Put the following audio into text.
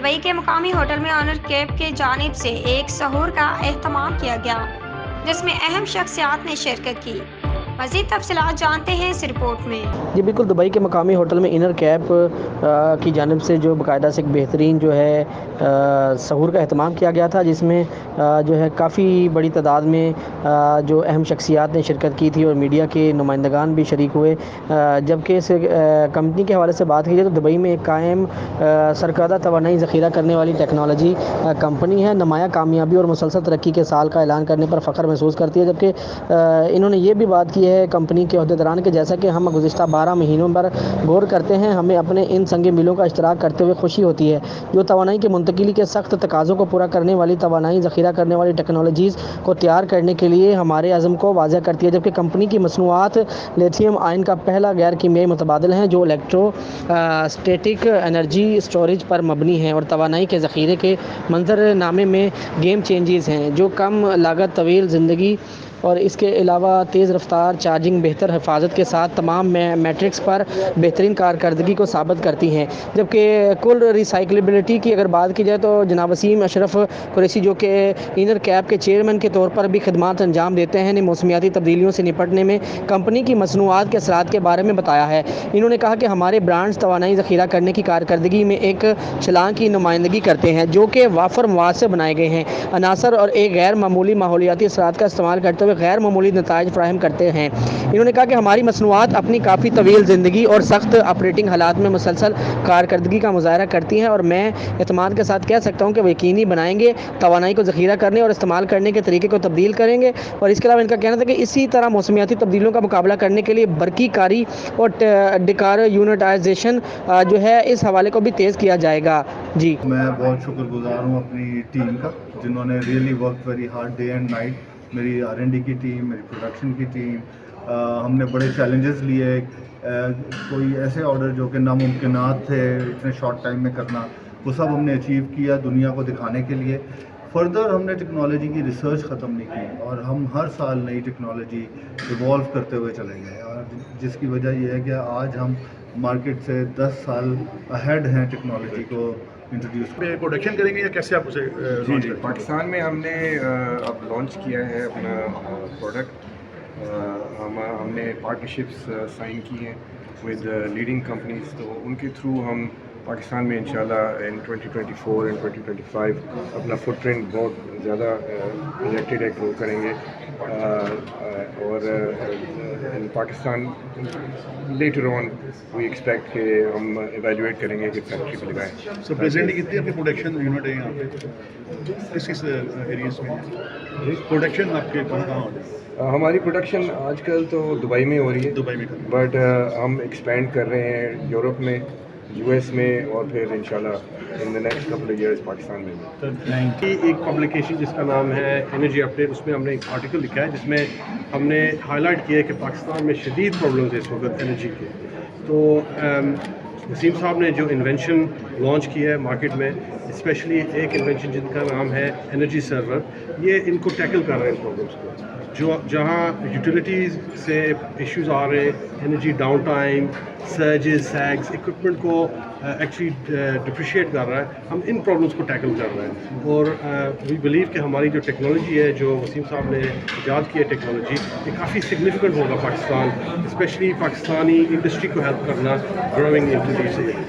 Dubai के मुकामी hotel में ऑनर कैब की जानिब से एक सहूर का एहतमाम किया गया, जिसमें अहम शख्सियात ने शिरकत की। मज़ीद तफसीलात जानते हैं इस रिपोर्ट में। जी बिल्कुल, दुबई के मकामी होटल में इनर कैप की जानिब से जो बाकायदा से एक बेहतरीन जो है सहूर का एहतमाम किया गया था, जिसमें जो है काफ़ी बड़ी तादाद में जो अहम शख्सियात ने शिरकत की थी और मीडिया के नुमाइंदगान भी शरीक हुए। जबकि इस कंपनी के हवाले से बात की जाए तो दुबई में एक कायम सरकर्दा तवानाई ज़ख़ीरा करने वाली टेक्नोलॉजी कंपनी है। नुमाया कामयाबी और मुसलसल तरक्की के साल का ऐलान करने पर फ़ख्र महसूस करती है। जबकि इन्होंने ये भी बात की है कंपनी के अहदेदारान के, जैसा कि हम गुज़िश्ता 12 महीनों पर गौर करते हैं, हमें अपने इन संग मिलों का इश्तराक करते हुए खुशी होती है जो तवानाई की मुंतकिली के सख्त तकाज़ों को पूरा करने वाली तवानाई ज़ख़ीरा करने वाली टेक्नोलॉजीज़ को तैयार करने के लिए हमारे अज़म को वाज़ह करती है। जबकि कंपनी की मसनूआत लिथियम आयन का पहला गैर कीमियाई मुतबादिल हैं जो स्टैटिक एनर्जी स्टोरेज पर मबनी है और तवानाई के ज़ख़ीरे के मंजरनामे में गेम चेंजेस हैं जो कम लागत, तवील ज़िंदगी और इसके अलावा तेज़ रफ्तार चार्जिंग, बेहतर हिफाजत के साथ तमाम मैट्रिक्स पर बेहतरीन कारकर्दगी को साबित करती हैं। जबकि कुल रिसाइकलेबिलिटी की अगर बात की जाए तो जनाब वसीम अशरफ कुरैशी, जो कि इनर कैप के चेयरमैन के तौर पर भी खिदमात अंजाम देते हैं, ने मौसमियाती तब्दीलियों से निपटने में कंपनी की मसनूआत के असरात के बारे में बताया है। इन्होंने कहा कि हमारे ब्रांड्स तवानाई ज़ख़ीरा करने की कारकर्दगी में एक छलांग की नुमाइंदगी करते हैं जो कि वाफर मवाद से बनाए गए हैं, अनासर और एक गैर मामूली माहौलियाती असरात का इस्तेमाल करते हुए गैर मामूली नताइज फराहम करते हैं। इन्होंने कहा कि हमारी मसनूआत अपनी काफ़ी तवील ज़िंदगी और सख्त ऑपरेटिंग हालात में मुसलसल कारकर्दगी का मुज़ाहरा करती हैं और मैं एतमाद के साथ कह सकता हूँ कि वो यकीनी बनाएंगे, तवानाई को ज़ख़ीरा करने और इस्तेमाल करने के तरीके को तब्दील करेंगे। और इसके अलावा इनका कहना था कि इसी तरह मौसमियाती तब्दीलियों का मुकाबला करने के लिए बरकी कारी और डिकार यूनिटाइजेशन जो है इस हवाले को भी तेज़ किया जाएगा। जी, मैं बहुत शुक्रगुजार हूँ अपनी टीम का, जिन्होंने really work very hard day and night. मेरी R&D की टीम, मेरी प्रोडक्शन की टीम, हमने बड़े चैलेंजेस लिए। कोई ऐसे ऑर्डर जो कि नामुमकिनात थे इतने शॉर्ट टाइम में करना, वो सब हमने अचीव किया दुनिया को दिखाने के लिए। फर्दर हमने टेक्नोलॉजी की रिसर्च ख़त्म नहीं की और हम हर साल नई टेक्नोलॉजी इवॉल्व करते हुए चले गए, और जिसकी वजह यह है कि आज हम मार्केट से 10 साल अहेड हैं टेक्नोलॉजी को इंट्रोड्यूस। प्रोडक्शन करेंगे या कैसे आप उसे जी पाकिस्तान में हमने अब लॉन्च किया है अपना प्रोडक्ट। हमने पार्टनरशिप्स साइन की हैं विद लीडिंग कंपनीज, तो उनके थ्रू हम पाकिस्तान में इंशाल्लाह इन 2024 एंड 2025 अपना फुटप्रिंट बहुत ज़्यादा प्रोजेक्टेड है, ग्रो करेंगे। और in Pakistan later on we expect कि हम एवेल्युएट करेंगे कि फैक्ट्री पे लगाएं। सो प्रेजेंटली कितनी आपकी प्रोडक्शन यूनिट है यहाँ पे, किस एरियाज में प्रोडक्शन आपके कहाँ हो रही है? हमारी प्रोडक्शन आजकल तो दुबई में हो रही है, दुबई में, बट हम एक्सपेंड कर रहे हैं यूरोप में, US में, और फिर इंशाल्लाह in the next couple of years Pakistan में भी। तो एक पब्लिकेशन जिसका नाम है एनर्जी अपडेट, उसमें हमने एक आर्टिकल लिखा है जिसमें हमने हाईलाइट किया है कि पाकिस्तान में शदीद प्रॉब्लम्स है इस वक्त एनर्जी के। तो वसीम साहब ने जो इन्वेंशन लॉन्च किया है मार्केट में, स्पेशली एक इन्वेंशन जिनका नाम है एनर्जी सर्वर, ये इनको टैकल कर रहे हैं प्रॉब्लम्स को। जो जहाँ यूटिलिटीज़ से इश्यूज़ आ रहे हैं, energy down time, surges, sags, equipment को एक्चुअली डिप्रिशिएट कर रहा है, हम इन प्रॉब्लम्स को टैकल कर रहे हैं। और वी बिलीव कि हमारी जो टेक्नोलॉजी है, जो वसीम साहब ने ईजाद की है टेक्नोलॉजी, ये काफ़ी सिग्निफिकेंट होगा पाकिस्तान, स्पेशली पाकिस्तानी इंडस्ट्री को हेल्प करना ग्रोइंग इनटू दिस।